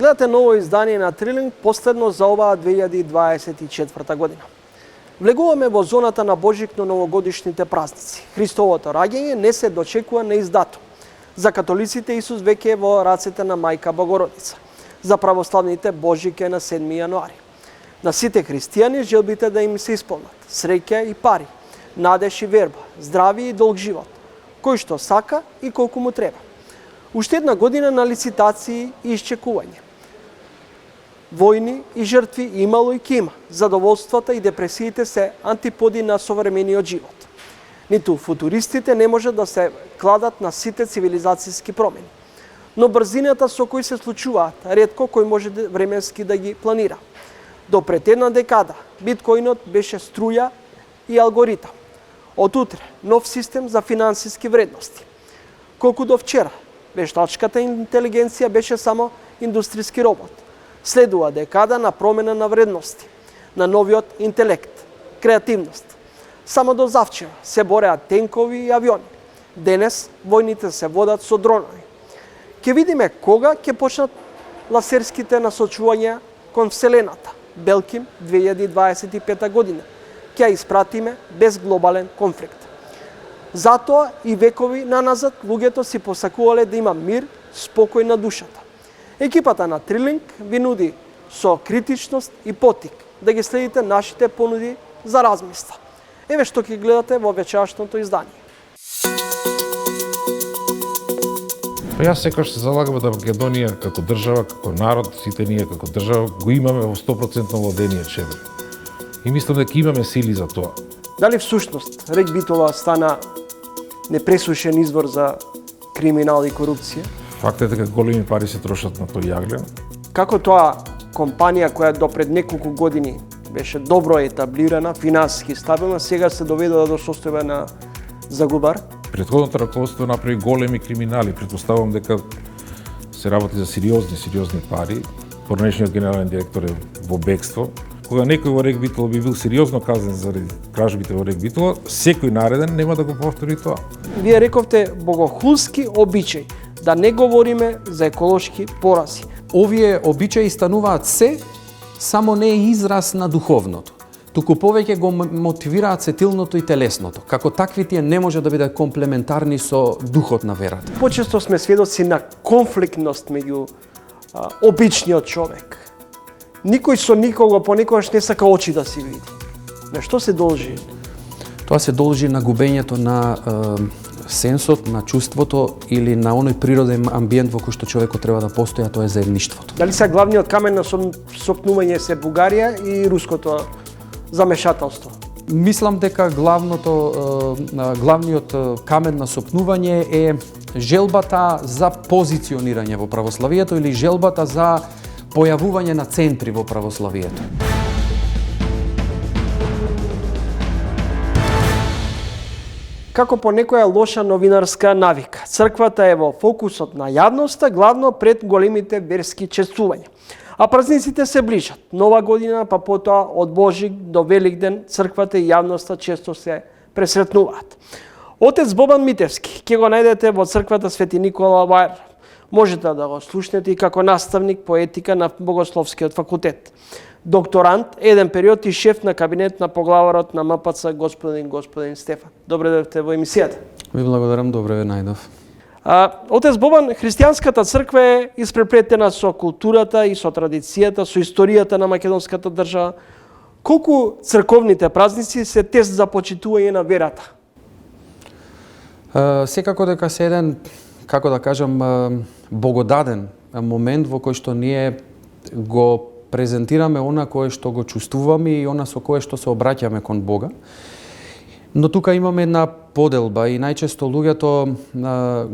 Гледате ново издание на Трилинг, последно за оваа 2024 година. Влегуваме во зоната на божично-новогодишните празници. Христовото раѓање не се дочекува на издатум. За католиците Исус веќе е во рацете на Мајка Богородица. За православните Божик е на 7 јануари. На сите христијани желбите да им се исполнат среќа и пари, надеж и верба, здрави и долг живот, кој што сака и колку му треба. Уште една година на лицитации и исчекување. Војни и жртви имало и ќе има. Задоволствата и депресиите се антиподи на современиот живот. Ниту футуристите не може да се кладат на сите цивилизацијски промени. Но брзината со кој се случуваат, ретко кој може временски да ги планира. До пред една декада биткоинот беше струја и алгоритам. Од утре нов систем за финансиски вредности. Колку до вчера вештачката интелигенција беше само индустријски робот. Следува декада на промена на вредности, на новиот интелект, креативност. Само до завчера се бореат тенкови и авиони. Денес војните се водат со дронови. Ке видиме кога ќе почнат ласерските насочувања кон Вселената. Белким 2025 година. Ќе ја испратиме без глобален конфликт. Затоа и векови наназад луѓето си посакувале да има мир, спокој на душата. Екипата на Трилинг ви нуди со критичност и потик да ги следите нашите понуди за размисла. Еве што ќе гледате во вечерашното издание. Јас секогаш се залагам да Македонија како држава, како народ, сите ние како држава го имаме во 100% владение чевер. И мислам дека имаме сили за тоа. Дали всушност регбитова стана непресушен извор за криминал и корупција? Факт е дека големи пари се трошат на тој јаглен. Како тоа компанија која до пред неколку години беше добро етаблирана, финансиски стабилна, сега се доведува до состојба на загубар? Претходното раководство направи големи криминали. Претпоставувам дека се работи за сериозни пари. Порнешниот генерален директор е во бегство. Кога некој во регбитол би бил сериозно казнен заради кражбите во регбитола, секој нареден нема да го повтори тоа. Вие рековте богохулски обичај, да не говориме за еколошки порази. Овие обичаи стануваат се, само не е израз на духовното. Туку повеќе го мотивираат сетилното и телесното. Како такви тие не може да бидат комплементарни со духот на верата. Почесто сме сведоци на конфликтност меѓу обичниот човек. Никој со никого понекогаш не сака очи да си види. На што се должи? Тоа се должи на губењето на сенсот, на чувството или на оној природен амбиент во кој што човекот треба да постои, а тоа е заедништвото. Дали се главниот камен на сопнување се Бугарија и руското замешателство? Мислам дека главниот камен на сопнување е желбата за позиционирање во православието или желбата за појавување на центри во православието. Како по некоја лоша новинарска навика, црквата е во фокусот на јавноста, главно пред големите верски чествувања. А празниците се ближат. Нова година, па потоа од Божик до Великден, црквата и јавноста често се пресретнуваат. Отец Бобан Митевски ќе го најдете во црквата Свети Никола Вајр. Можете да го слушнете и како наставник по етика на Богословскиот факултет. Докторант, еден период и шеф на кабинет на поглаварот на МПЦ господин Стефан. Добре дојдовте во емисијата. Ви благодарам, добре ве најдов. Отец Бобан, христијанската црква е испреплетена со културата и со традицијата, со историјата на македонската држава. Колку црковните празници се тест за почитување на верата? Секако дека се еден, како да кажам, богодаден момент во кој што ние го презентираме она кое што го чувствуваме и она со кое што се обраќаме кон Бога. Но тука имаме една поделба и најчесто луѓето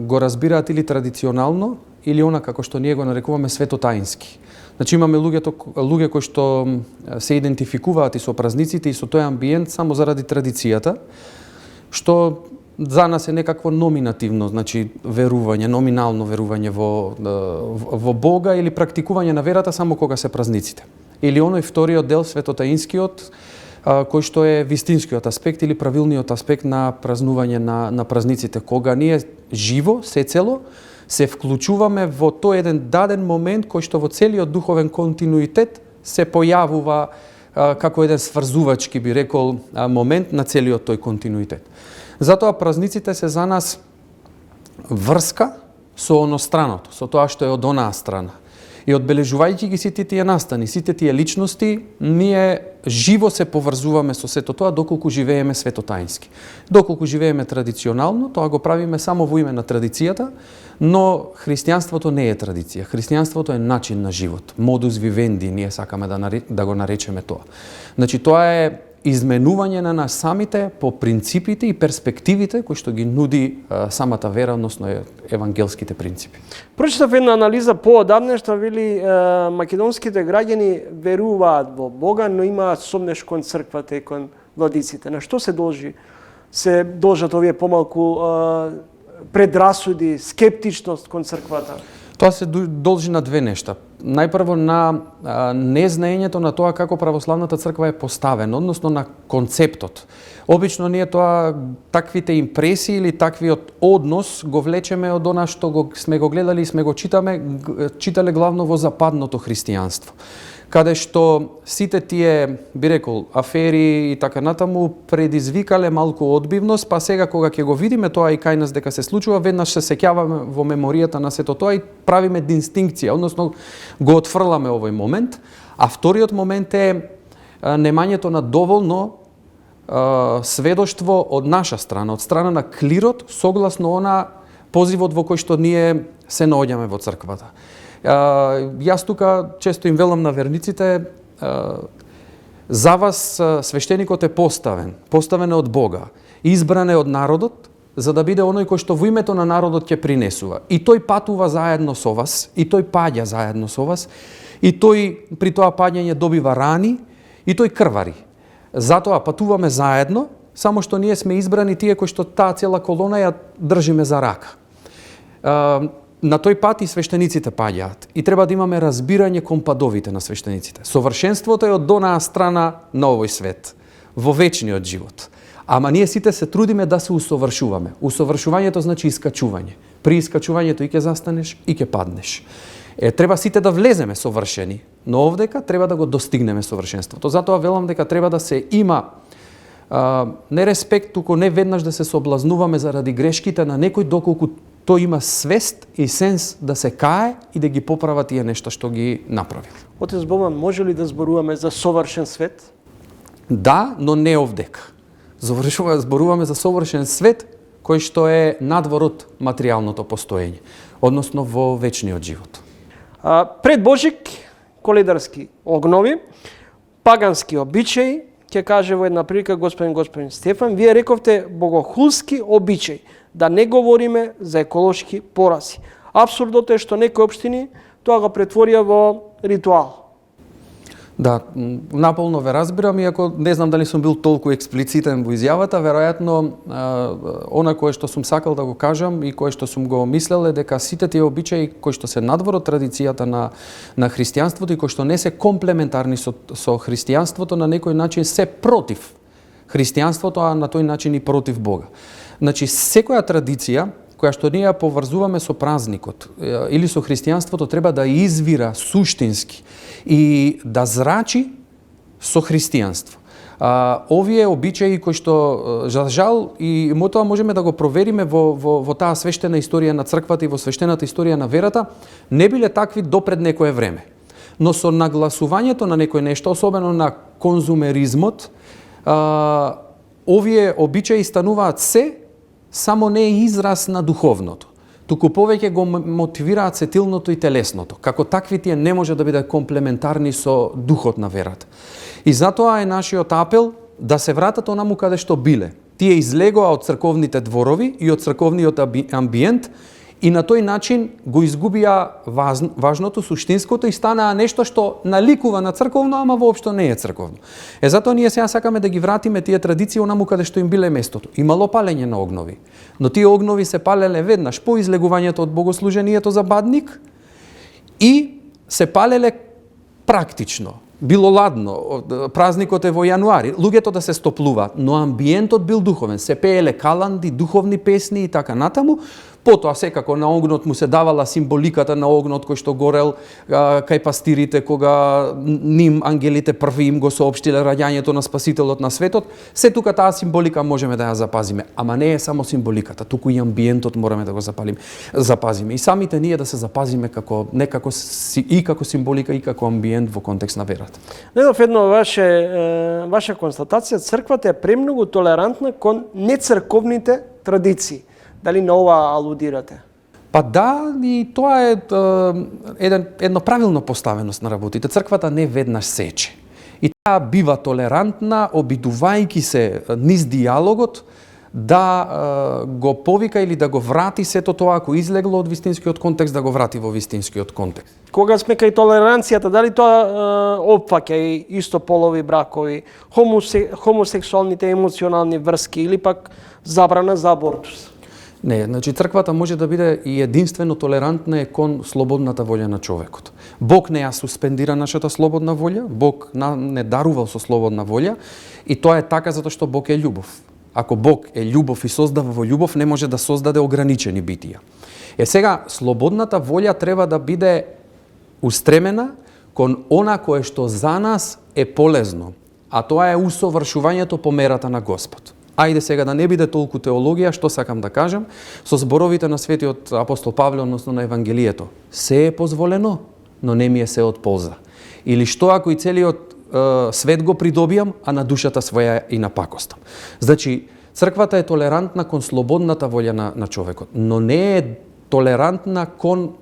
го разбираат или традиционално, или она како што ние го нарекуваме светотаински. Значи имаме луѓе кои што се идентификуваат и со празниците и со тој амбиент само заради традицијата, што за нас е некакво номинативно, значи верување, номинално верување во Бога или практикување на верата само кога се празниците. Или оној вториот дел, светотаинскиот, кој што е вистинскиот аспект или правилниот аспект на празнување на празниците, кога ние живо, сецело, се вклучуваме во тој еден даден момент кој што во целиот духовен континуитет се појавува како еден сврзувачки, би рекол, момент на целиот тој континуитет. Затоа празниците се за нас врска со оностраното, со тоа што е од онаа страна. И одбележувајќи ги сите тие настани, сите тие личности, ние живо се поврзуваме со сето тоа доколку живееме светотаински. Доколку живееме традиционално, тоа го правиме само во име на традицијата, но христијанството не е традиција. Христијанството е начин на живот. Modus vivendi, ние сакаме да го наречеме тоа. Значи, тоа е изменување на нас самите по принципите и перспективите кои што ги нуди самата вера, односно евангелските принципи. Прочитав една анализа поодамне што вели македонските граѓани веруваат во Бога, но имаат сомнеш кон црквата и кон владиците. На што се должат овие помалку предрасуди, скептичност кон црквата? Тоа се должи на две нешта. Најпрво на незнаењето на тоа како православната црква е поставена, односно на концептот. Обично ние таквите импресии или таквиот однос го влечеме од она што сме го гледали и сме го читале главно во западното христијанство, каде што сите тие, би рекол, афери и така натаму предизвикале малку одбивност, па сега кога ќе го видиме тоа и кај нас дека се случува, веднаш се сеќаваме во меморијата на сето тоа и правиме дистинкција, односно го отфрламе овој момент, а вториот момент е немањето на доволно сведоштво од наша страна, од страна на клирот, согласно она позивот во кој што ние се наоѓаме во црквата. Јас тука често им велам на верниците, за вас свештеникот е поставен од Бога, избран е од народот, за да биде оној кој што во името на народот ќе принесува. И тој патува заедно со вас, и тој паѓа заедно со вас, и тој при тоа паѓање добива рани, и тој крвари. Затоа патуваме заедно, само што ние сме избрани тие кои што таа цела колона ја држиме за рака. На тој пат и свештениците паѓаат и треба да имаме разбирање кон падовите на свештениците. Совршенството е од онаа страна на овој свет, во вечниот живот. Ама ние сите се трудиме да се усовршуваме. Усовршувањето значи искачување. При искачувањето и ќе застанеш и ќе паднеш. Треба сите да влеземе совршени, но овдека треба да го достигнеме совршенството. Затоа велам дека треба да се има не респект, туку не веднаш да се соблазнуваме заради грешките на некој, доколку тој има свест и сенс да се кае и да ги поправа тие нешта што ги направил. Отец Боман, може ли да зборуваме за совршен свет? Да, но не овдека. Зборуваме за совршен свет кој што е надвор од материјалното постоење, односно во вечниот живот. Пред Божик, коледарски огнови, пагански обичаи, ќе каже во една прилика господин Стефан, вие рековте богохулски обичаи, да не говориме за еколошки порази. Абсурдот е што некои општини тоа го претворија во ритуал. Да, наполно ве разбирам, иако не знам дали сум бил толку експлицитен во изјавата, веројатно она кое што сум сакал да го кажам и кое што сум го мислел е дека сите тие обичаи кои што се надвор од традицијата на христијанството и кои што не се комплементарни со христијанството, на некој начин се против христијанството, а на тој начин и против Бога. Значи, секоја традиција која што ние ја поврзуваме со празникот или со христијанството треба да извира суштински и да зрачи со христијанство. Овие обичаи кои што, за жал, и тоа можеме да го провериме во таа свештена историја на црквата и во свештената историја на верата, не биле такви допред некое време. Но со нагласувањето на некој нешто, особено на конзумеризмот, овие обичаи стануваат се, само не е израз на духовното, туку повеќе го мотивираат сетилното и телесното. Како такви тие не може да бидат комплементарни со духот на верата. И затоа е нашиот апел да се вратат онаму каде што биле. Тие излегоа од црковните дворови и од црковниот амбиент и на тој начин го изгубија важното, суштинското и станаа нешто што наликува на црковно, ама воопшто не е црковно. Затоа ние сега сакаме да ги вратиме тие традиции онаму каде што им биле местото. Имало палење на огнови, но тие огнови се палеле веднаш по излегувањето од богослужението за бадник и се палеле практично. Било ладно, празникот е во јануари, луѓето да се стоплуваат, но амбиентот бил духовен, се пееле каланди, духовни песни и така натаму, Потоа секако на огнот му се давала символиката на огнот кој што горел кај пастирите кога ним ангелите први им го соопштиле раѓањето на Спасителот на светот. Се тука таа символика можеме да ја запазиме, ама не е само символиката, туку и амбиентот мораме да го запазиме. И самите ние да се запазиме како и како символика и како амбиент во контекст на верата. Недов едно ваша констатација, црквата е премногу толерантна кон нецрковните традиции. Дали на ова алудирате? Па да, и тоа е едно правилно поставеност на работите. Црквата не веднаш сече. И таа бива толерантна, обидувајќи се низ диалогот, да го повика или да го врати сето тоа ако излегло од вистинскиот контекст, да го врати во вистинскиот контекст. Кога сме кај толеранцијата, дали тоа опфаќа и истополови бракови, хомосексуалните емоционални врски или пак забрана за абортус? Не, значи црквата може да биде и единствено толерантна кон слободната волја на човекот. Бог не ја суспендира нашата слободна волја, Бог не дарувал со слободна волја и тоа е така затоа што Бог е љубов. Ако Бог е љубов и создава во љубов, не може да создаде ограничени битија. Сега, слободната волја треба да биде устремена кон она кое што за нас е полезно, а тоа е усовршувањето по мерата на Господ. Ајде сега да не биде толку теологија, што сакам да кажам, со зборовите на светиот апостол Павле, односно на Евангелието. Се е позволено, но не ми е се од полза. Или што ако и целиот свет го придобијам, а на душата своја и напакостам. Значи, црквата е толерантна кон слободната волја на човекот, но не е толерантна кон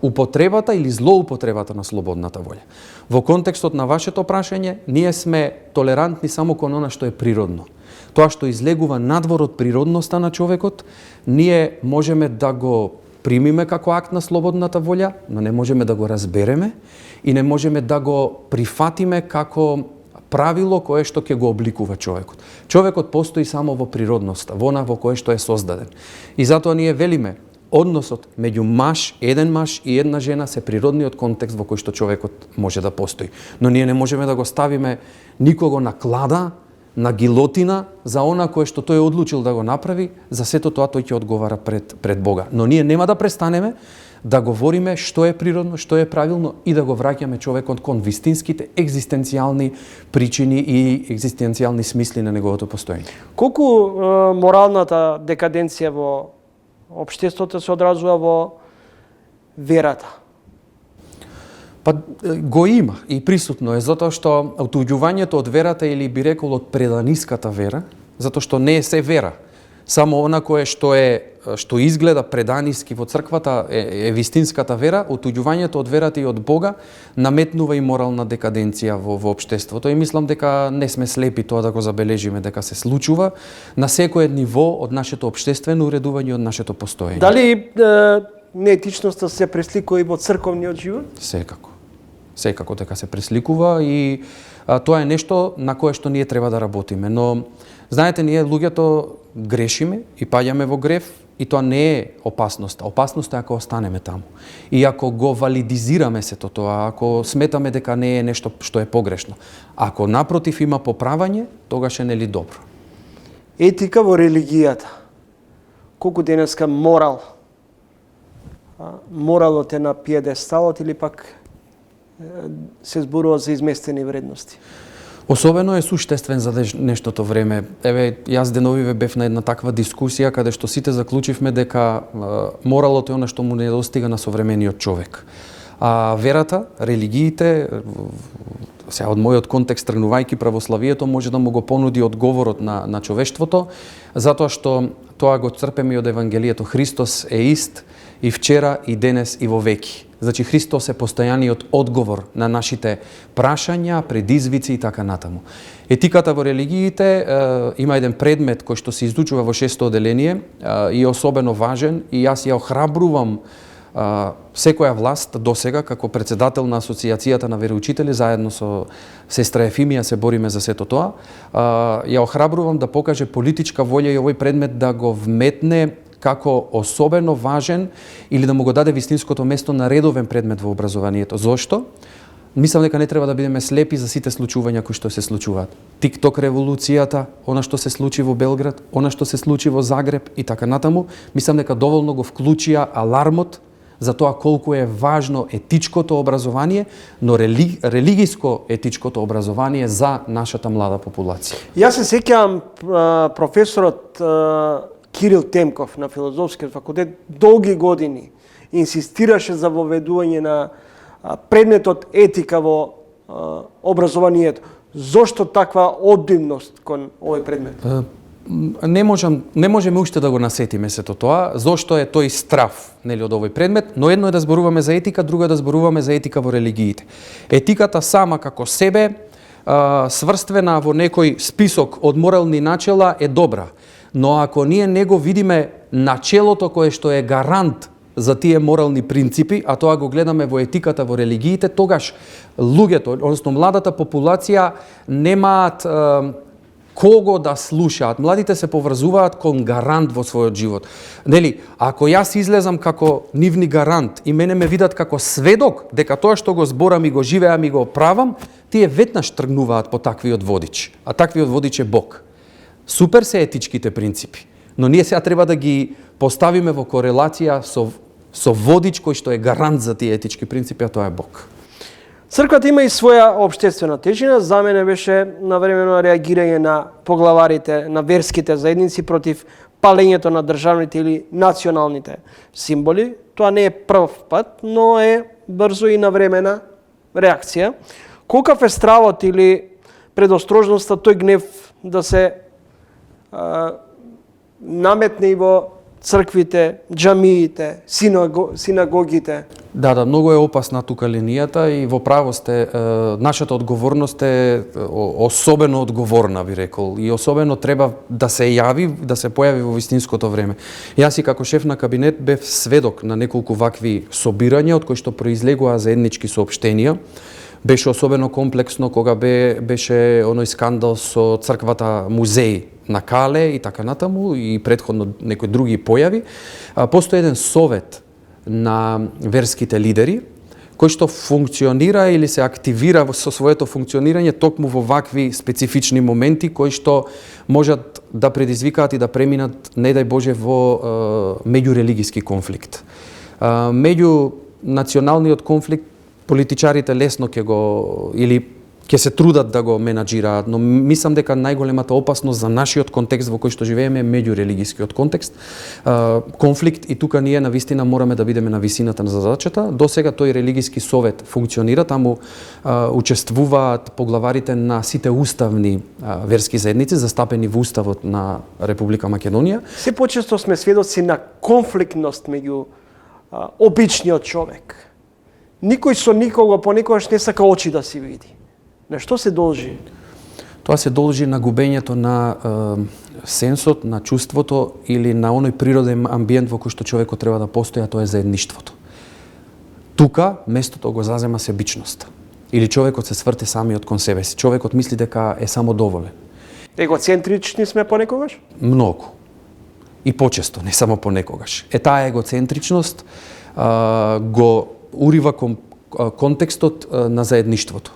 употребата или злоупотребата на слободната волја. Во контекстот на вашето прашање, ние сме толерантни само кон она што е природно. Тоа што излегува надвор од природноста на човекот, ние можеме да го примиме како акт на слободната волја, но не можеме да го разбереме и не можеме да го прифатиме како правило кое што ќе го обликува човекот. Човекот постои само во природноста, во она во кое што е создаден. И затоа ние велиме, односот меѓу еден маж и една жена се природниот контекст во кој што човекот може да постои. Но ние не можеме да го ставиме никого на клада, на гилотина за она кое што тој одлучил да го направи, за сето тоа тој ќе одговара пред Бога. Но ние нема да престанеме да говориме што е природно, што е правилно и да го враќаме човекот кон вистинските екзистенцијални причини и екзистенцијални смисли на неговото постоење. Колку моралната декаденција во општеството се одразува во верата? Па го има и присутно е, затоа што отуѓувањето од верата или би рекол од преданиската вера, затоа што не е се вера. Само она кое што изгледа преданиски во црквата е вистинската вера, отуѓувањето од верата и од Бога наметнува и морална декаденција во општеството. И мислам дека не сме слепи тоа да го забележиме, дека се случува на секое ниво од нашето општествено уредување, од нашето постоење. Дали неетичноста се пресликува и во црковниот живот? Секако дека се пресликува и тоа е нешто на кое што ние треба да работиме. Но, знаете, ние луѓето грешиме и паѓаме во грев и тоа не е опасноста. Опасноста е ако останеме таму. И ако го валидизираме сето тоа, ако сметаме дека не е нешто што е погрешно. Ако напротив има поправање, тогаш е нели добро. Етика во религијата. Колку денеска моралот е на пиедесталот или пак се зборува за изместени вредности? Особено е суштествен за нештото време. Еве, јас деновиве бев на една таква дискусија каде што сите заклучивме дека моралот е она што му недостига на современиот човек. А верата, религиите, сега од мојот контекст тргнувајќи православието, може да му го понуди одговорот на човештвото, затоа што тоа го црпеме од Евангелието. Христос е ист и вчера, и денес, и во веки. Значи, Христос е постојаниот одговор на нашите прашања, предизвици и така натаму. Етиката во религиите има еден предмет кој што се изучува во 6-то оделение и е особено важен и јас ја охрабрувам секоја власт досега како председател на Асоциацијата на вероучители, заедно со сестра Ефимија се бориме за сето тоа. Ја охрабрувам да покаже политичка волја и овој предмет да го вметне како особено важен или да му го даде вистинското место на редовен предмет во образованието. Зошто? Мислам дека не треба да бидеме слепи за сите случувања кои што се случуваат. Тикток револуцијата, она што се случи во Белград, она што се случи во Загреб и така натаму, мислам дека доволно го вклучија алармот за тоа колку е важно етичкото образование, но религиско етичкото образование за нашата млада популација. Јас се сеќавам професорот Кирил Темков на Филозофскиот факултет долги години инсистираше за воведување на предметот етика во образованието. Зошто таква одимност кон овој предмет? Не можеме уште да го насетиме сето тоа, зошто е тој страв, нели, од овој предмет, но едно е да зборуваме за етика, друго е да зборуваме за етика во религиите. Етиката сама како себе, сврствена во некој список од морални начела е добра, но ако ние не го видиме начелото кое што е гарант за тие морални принципи, а тоа го гледаме во етиката во религиите, тогаш луѓето, односно младата популација, немаат кого да слушаат. Младите се поврзуваат кон гарант во својот живот. Нели, ако јас излезам како нивни гарант и мене ме видат како сведок дека тоа што го зборам и го живеам и го правам, тие веднаш тргнуваат по таквиот водич. А таквиот водич е Бог. Супер се етичките принципи, но ние сега треба да ги поставиме во корелација со водич кој што е гарант за тие етички принципи, а тоа е Бог. Црквата има и своја општествена тежина. За мене беше навремено реагирање на поглаварите на верските заедници против палењето на државните или националните символи. Тоа не е прв пат, но е брзо и навремена реакција. Колкав е стравот или предострожноста тој гнев да се наметне и во црквите, џамиите, синагогите? Да, многу е опасна тука линијата и во право сте, нашата одговорност е особено одговорна, би рекол, и особено треба да се јави, да се појави во вистинското време. Јас и како шеф на кабинет бев сведок на неколку вакви собирања од кои што произлегува заеднички соопштенија. Беше особено комплексно кога беше оној скандал со црквата музеј на Кале и така натаму, и претходно некои други појави. Постои еден совет на верските лидери, кој што функционира или се активира со своето функционирање токму во вакви специфични моменти кои што можат да предизвикаат и да преминат, не дај Боже, во меѓурелигиски конфликт. Меѓу националниот конфликт политичарите лесно ќе се трудат да го менаџираат, но мислам дека најголемата опасност за нашиот контекст во кој што живееме е меѓурелигискиот контекст, конфликт, и тука ние навистина мораме да бидеме на висината на задачата. До сега тој религиски совет функционира, таму учествуваат поглаварите на сите уставни верски заедници застапени во уставот на Република Македонија. Се почесто сме сведоци на конфликтност меѓу обичниот човек. Никој со никого понекогаш не сака очи да си види. На што се должи? Тоа се должи на губењето на сенсот, на чувството или на оној природен амбиент во кој што човекот треба да постои, а тоа е заедништвото. Тука местото го зазема себичноста. Или човекот се сврте самиот кон себе си. Човекот мисли дека е самодоволен. Егоцентрични сме понекогаш? Многу. И почесто, не само понекогаш. Таа егоцентричност го урива контекстот на заедништвото.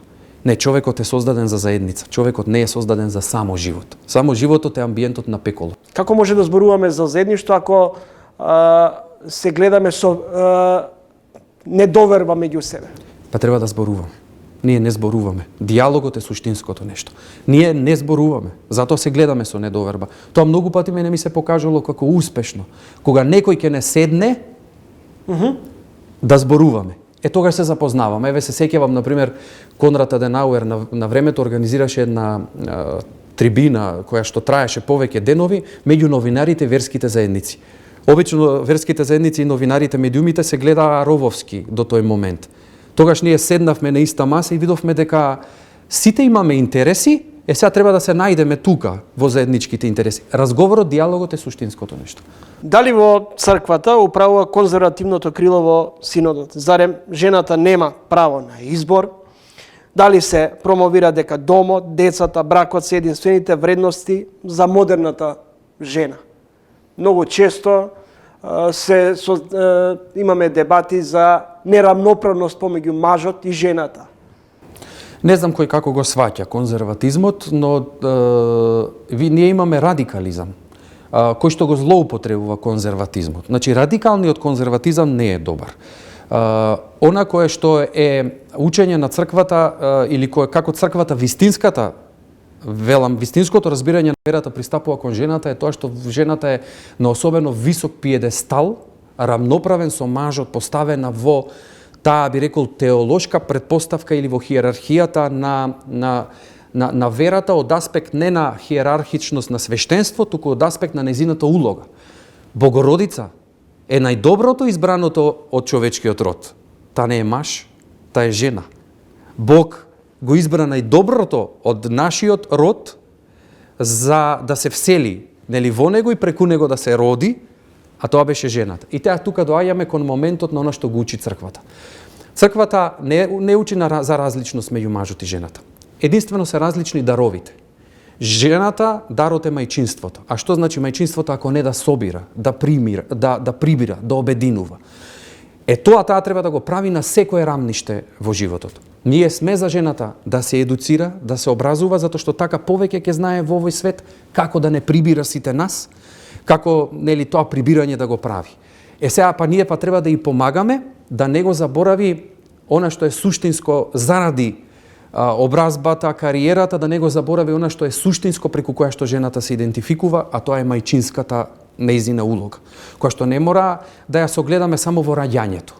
Не, човекот е создаден за заедница. Човекот не е создаден за само живот. Само животот е амбиентот на пеколо. Како може да зборуваме за заедништво ако се гледаме со недоверба меѓу себе? Па треба да зборуваме. Ние не зборуваме. Диалогот е суштинското нешто. Ние не зборуваме. Затоа се гледаме со недоверба. Тоа многу пати мене ми се покажало како успешно. Кога некој ќе не седне, да зборуваме. Тогаш се запознаваме. Еве се сеќавам, например, Конрад Аденауер на времето организираше една трибина која што траеше повеќе денови меѓу новинарите и верските заедници. Обично верските заедници и новинарите, медиумите се гледаа рововски до тој момент. Тогаш ние седнавме на иста маса и видовме дека сите имаме интереси, сега треба да се најдеме тука во заедничките интереси. Разговорот, диалогот е суштинското нешто. Дали во црквата управува конзервативното крило во синодот? Зарем жената нема право на избор? Дали се промовира дека домот, децата, бракот се единствените вредности за модерната жена? Многу често имаме дебати за неравноправност помеѓу мажот и жената. Не знам кој како го сваќа конзерватизмот, но ние имаме радикализам, кој што го злоупотребува конзерватизмот. Значи, радикалниот конзерватизам не е добар. Она кое што е учење на црквата, или кое како црквата вистинската, велам, вистинското разбирање на верата пристапува кон жената, е тоа што жената е на особено висок пиедестал, рамноправен со мажот, поставена во таа, би рекол, теолошка предпоставка или во хиерархијата на верата од аспект не на хиерархичност на свештенство, туку од аспект на незината улога. Богородица е најдоброто избраното од човечкиот род. Та не е маж, та е жена. Бог го избра најдоброто од нашиот род за да се всели, нели, во него и преку него да се роди, а тоа беше жената. И теа тука доаѓаме кон моментот на она што го учи црквата. Црквата не учи за различност меѓу мажот и жената. Единствено се различни даровите. Жената, дарот е мајчинството. А што значи мајчинството ако не да собира, да прибира, да обединува? Таа треба да го прави на секое рамниште во животот. Ние сме за жената да се едуцира, да се образува, затоа што така повеќе ќе знае во овој свет како да не прибира сите нас, како, нели, тоа прибирање да го прави. Сега ние треба да ја помагаме да не го заборави она што е суштинско заради образбата, кариерата, да не го заборави она што е суштинско преку која што жената се идентификува, а тоа е мајчинската нејзина улога, која што не мора да ја согледаме само во раѓањето.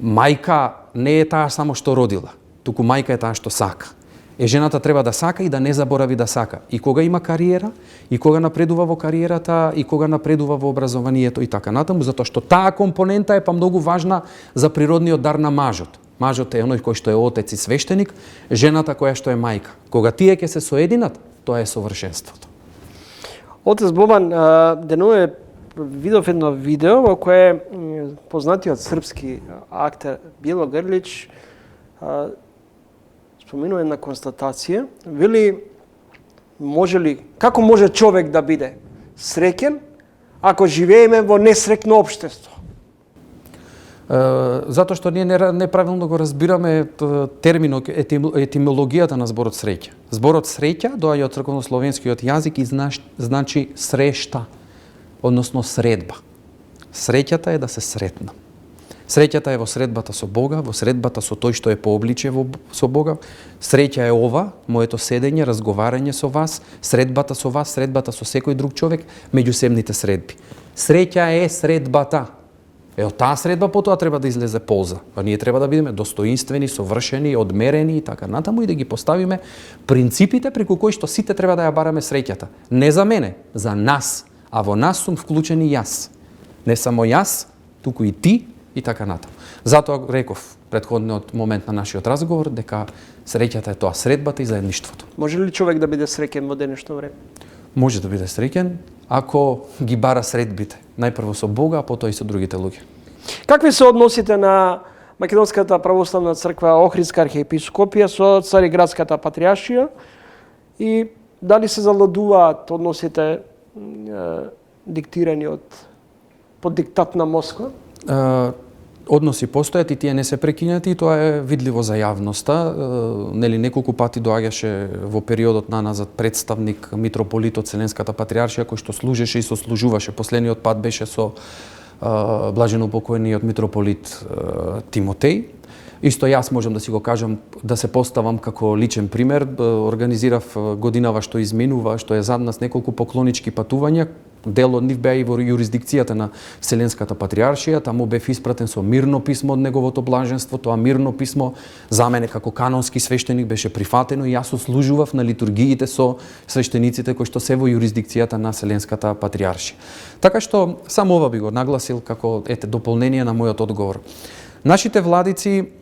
Мајка не е таа само што родила, туку мајка е таа што сака. Жената треба да сака и да не заборави да сака. И кога има кариера, и кога напредува во кариерата, и кога напредува во образованието и така натаму, затоа што таа компонента е многу важна за природниот дар на мажот. Мажот е оној кој што е отец и свештеник, жената која што е мајка. Кога тие ќе се соединат, тоа е совршенството. Отец Бобан, денуве видов едно видео во кое познатиот српски актер Било Грлич споменува една констатација, вели, како може човек да биде среќен ако живееме во несреќно општество? Затоа што ние неправилно го разбираме терминот, етимологијата на зборот среќа. Зборот среќа доаѓа од црковнословенскиот јазик и значи срешта, односно средба. Среќата е да се сретна. Среќата е во средбата со Бога, во средбата со тој што е по обличје со Бога. Среќа е ова, моето седење, разговарање со вас, средбата со вас, средбата со секој друг човек, меѓусебните средби. Среќа е средбата. Од таа средба потоа треба да излезе полза. А ние треба да бидеме достоинствени, совршени, одмерени и така натаму и да ги поставиме принципите преку кои што сите треба да ја бараме среќата. Не за мене, за нас. А во нас сум вклучени јас. Не само јас, туку и ти и така натаму. Затоа реков претходниот момент на нашиот разговор дека среќата е тоа средбата и заедништвото. Може ли човек да биде среќен во денешно време? Може да биде среќен ако ги бара средбите. Најпрво со Бога, а потоа и со другите луѓе. Какви се односите на Македонската православна црква Охридска архиепископија со Цариградската патриаршија и дали се заладуваат односите диктирани под диктат на Москва? Односи постојат и тие не се прекинати и тоа е видливо за јавноста. Нели неколку пати доаѓаше во периодот наназад представник митрополитот Вселенската патриаршија кој што служеше и сослужуваше. Последниот пат беше со блаженопокоениот митрополит Тимотеј. Исто јас можам да си го кажам, да се поставам како личен пример. Организирав годинава што изминува, што е зад нас неколку поклонички патувања. Дел од нив беа и во јурисдикцијата на Вселенската патриаршија, таму бев испратен со мирно писмо од неговото блаженство. Тоа мирно писмо за мене како канонски свештеник беше прифатено и јас служував на литургиите со свештениците кои што се во јурисдикцијата на Вселенската патриаршија. Така што само ова би го нагласил како дополнение на мојот одговор. Нашите владици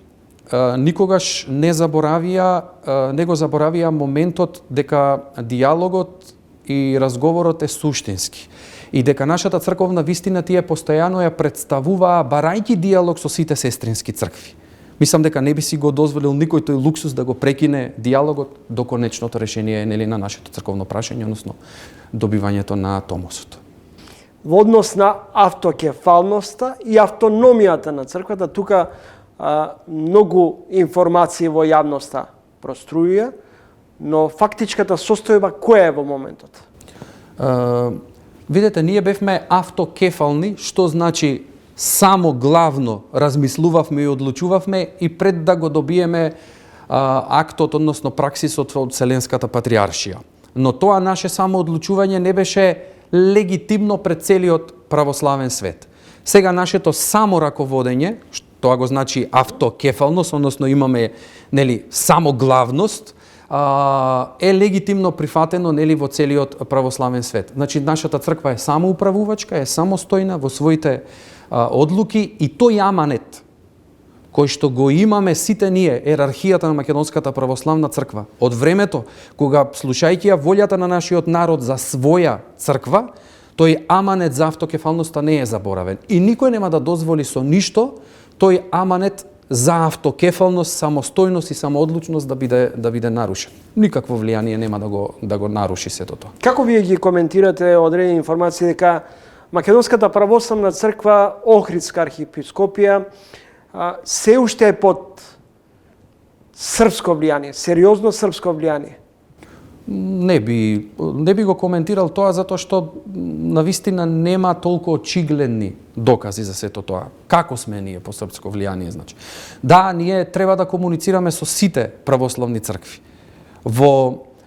никогаш не го заборавија моментот дека диалогот и разговорот е суштински и дека нашата црковна вистина тие постојано ја представуваа барајќи диалог со сите сестрински цркви. Мислам дека не би си го дозволил никој тој луксус да го прекине диалогот до конечното решение на нашето црковно прашање, односно добивањето на томосот. Во однос на автокефалноста и автономијата на црквата, тука многу информации во јавноста проструја, но фактичката состојба која е во моментот? Видете, ние бевме автокефални, што значи само главно размислувавме и одлучувавме и пред да го добиеме актот, односно праксисот од Вселенската патриаршија. Но тоа наше само одлучување не беше легитимно пред целиот православен свет. Сега нашето само раководење, тоа го значи автокефалност, односно имаме само главност, е легитимно прифатено во целиот православен свет. Значи нашата црква е самоуправувачка, е самостојна во своите одлуки и тој аманет кој што го имаме сите ние, ерархијата на Македонската православна црква, од времето кога слушајќи ја волјата на нашиот народ за своја црква, тој аманет за автокефалноста не е заборавен. И никој нема да дозволи со ништо тој аманет за автокефалност, самостојност и самоодлучност да биде нарушен. Никакво влијание нема да го наруши сето тоа. Како вие ги коментирате одредени информации дека Македонската православна црква, Охридска архиепископија, се уште е под српско влијание, сериозно српско влијание? Не би го коментирал тоа затоа што навистина нема толку очигледни докази за сето тоа. Како сме ние по српско влијание, значи? Да, ние треба да комуницираме со сите православни цркви.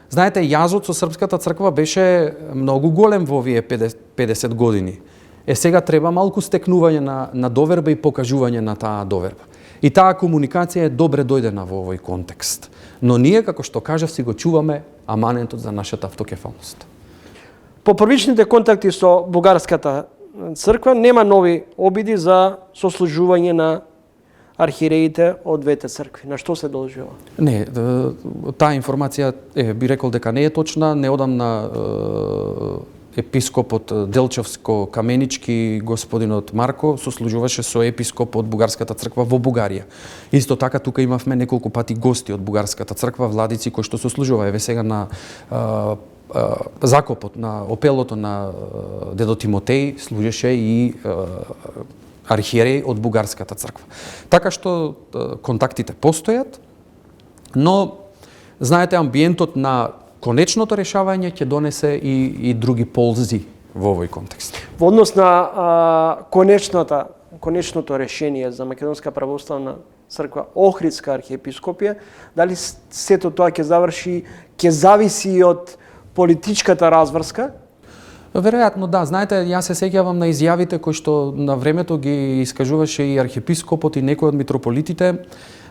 Знаете, јазот со српската црква беше многу голем во овие 50 години. Сега треба малку стекнување на доверба и покажување на таа доверба. И таа комуникација е добре дојдена во овој контекст. Но ние, како што кажав, си го чуваме аманетот за нашата автокефалност. По првичните контакти со бугарската црква нема нови обиди за сослужување на архиереите од двете цркви. На што се должува? Не, таа информација би рекол дека не е точна. Неодамна епископот Делчевско-Каменички, господинот Марко, сослужуваше со епископ од Бугарската црква во Бугарија. Исто така, тука имавме неколку пати гости од Бугарската црква, владици кои што сослужува. Еве сега на закопот, на опелото на дедо Тимотеј, служеше и архиереј од Бугарската црква. Така што контактите постојат, но знаете, амбиентот на конечното решавање ќе донесе и други ползи во овој контекст. Во однос на конечното решение за Македонска православна црква, Охридска архиепископија, дали сето тоа ќе заврши, ќе зависи и од политичката разврска? Веројатно да, знаете, јас се сеќавам на изјавите кои што на времето ги искажуваше и архиепископот и некои од митрополитите,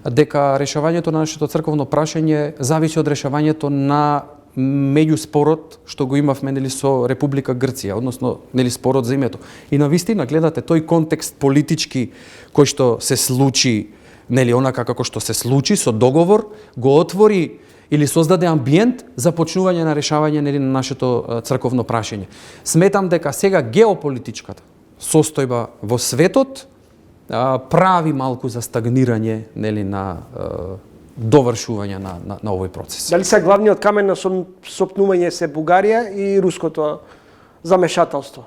дека решавањето на нашето црковно прашање зависи од решавањето на меѓуспорот што го имавме со Република Грција, односно спорот за името. И навистина гледате тој контекст политички кој што се случи, онака како што се случи со договор, го отвори или создаде амбиент за почнување на решавање на нашето црковно прашање. Сметам дека сега геополитичката состојба во светот прави малку за стагнирање на довршување на овој процес. Дали се главниот камен на сопнување се Бугарија и руското замешателство?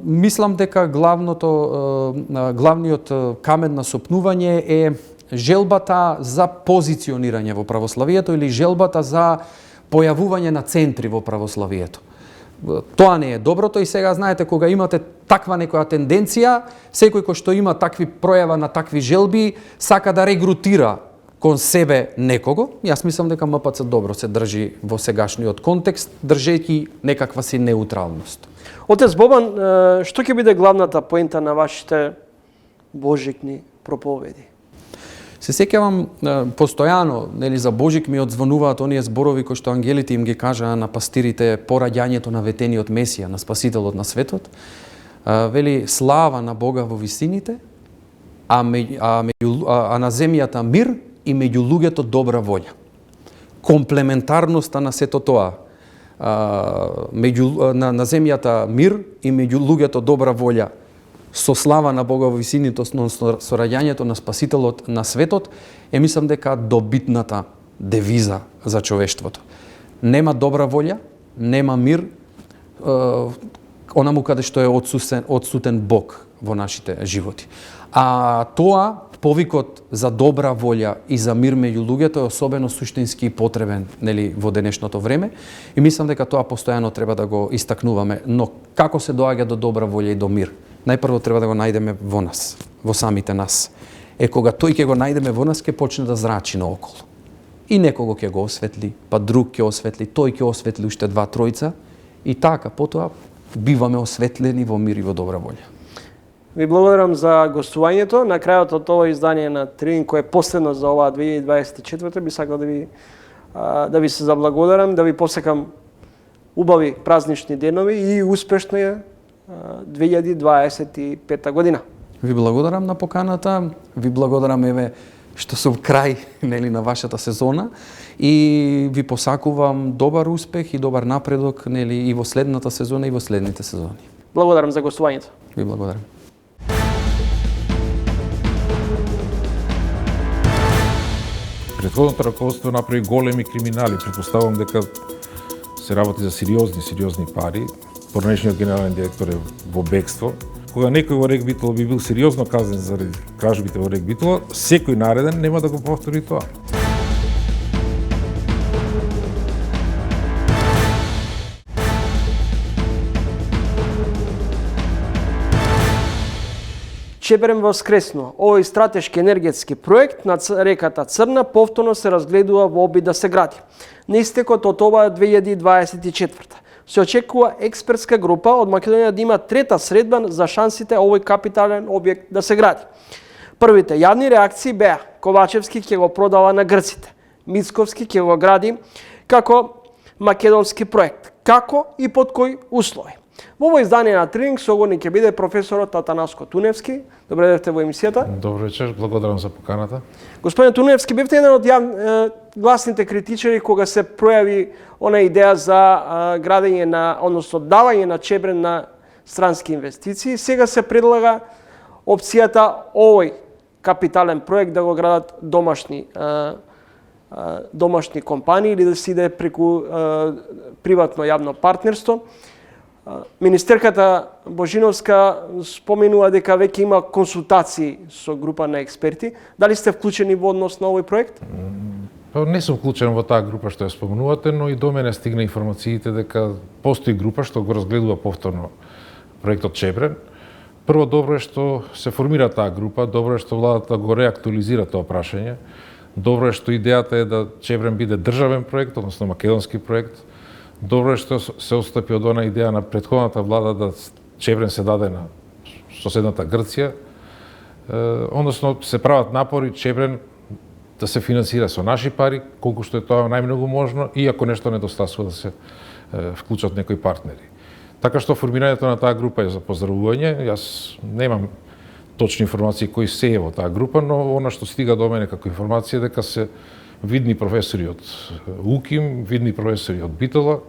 Мислам дека главниот камен на сопнување е желбата за позиционирање во православието или желбата за појавување на центри во православието. Тоа не е доброто и сега знаете кога имате таква некоја тенденција, секој кој што има такви пројава на такви желби сака да регрутира кон себе некого. Јас мислам дека МПЦ добро се држи во сегашниот контекст, држејќи некаква си неутралност. Отец Бобан, што ќе биде главната поента на вашите божикни проповеди? Се сеќавам постојано, за Божик ми одзвонуваат оние зборови кои што ангелите им ги кажаа на пастирите по раѓањето на ветениот Месија, на Спасителот на светот. Вели слава на Бога во висините, а на земјата мир и меѓу луѓето добра волја. Комплементарноста на сето тоа. На земјата мир и меѓу луѓето добра волја. Со слава на Бога во висините, со раѓањето на Спасителот на светот, мислам дека добитната девиза за човештвото. Нема добра волја, нема мир, онаму каде што е одсутен Бог во нашите животи. А тоа, повикот за добра волја и за мир меѓу луѓето е особено суштински потребен, нели, во денешното време, и мислам дека тоа постојано треба да го истакнуваме. Но како се доаѓа до добра волја и до мир? Најпрво треба да го најдеме во нас, во самите нас. Кога тој ќе го најдеме во нас, ќе почне да зрачи наоколу. И некого ќе го осветли, па друг ќе осветли, тој ќе осветли уште два, тројца, и така, потоа биваме осветлени во мир и во добра волја. Ви благодарам за гостувањето. На крајот од ова издание на Трилинг, кој е последно за оваа 2024, би сакал да ви се заблагодарам, да ви посекам убави празнични денови и успешна 2025 година. Ви благодарам на поканата, ви благодарам еве што сум крај, нели, на вашата сезона, и ви посакувам добар успех и добар напредок, нели, и во следната сезона и во следните сезони. Благодарам за гостувањето. Ви благодарам. Претходното раководство направи големи криминали. Претпоставувам дека се работи за сериозни пари. Поранешниот генерален директор е во бегство. Кога некој во РЕК Битола би бил сериозно казнен заради кражбите во РЕК Битола, секој нареден нема да го повтори тоа. Чебрен воскреснува. Овој стратешки енергетски проект на реката Црна повторно се разгледува во обид да се гради. На истекот од оваа 2024 се очекува експертска група од Македонија да има трета средба за шансите овој капитален објект да се гради. Првите јавни реакции беа: Ковачевски ќе го продава на грците, Мицковски ќе го гради како македонски проект. Како и под кои услови? Во овој издание на Трилинг согорник ќе биде професорот Атанаско Туневски. Добре дојдовте во емисијата. Добро вечер, благодарам за поканата. Господин Туневски, бевте еден од гласните критичари кога се пројави она идеја за градење на, односно давање на Чебрен на странски инвестиции. Сега се предлага опцијата овој капитален проект да го градат домашни компании или да се иде преку приватно јавно партнерство. Министерката Божиновска споменува дека веќе има консултации со група на експерти. Дали сте вклучени во однос на овој проект? Не сум вклучен во таа група што ја спомнувате, но и до мене стигна информациите дека постои група што го разгледува повторно проектот Чебрен. Прво, добро е што се формира таа група, добро е што владата го реактуализира тоа прашање. Добро е што идејата е да Чебрен биде државен проект, односно македонски проект. Добро е што се отстапи од она идеја на претходната влада да Чебрен се даде на соседната Грција. Односно се прават напори Чебрен да се финансира со наши пари, колку што е тоа најмногу можно, и ако нешто недостасува да се вклучат некои партнери. Така што формирањето на таа група е за поздравување. Јас немам точни информации кои се е во таа група, но она што стига до мене како информација дека се видни професори од УКИМ, видни професори од Битола,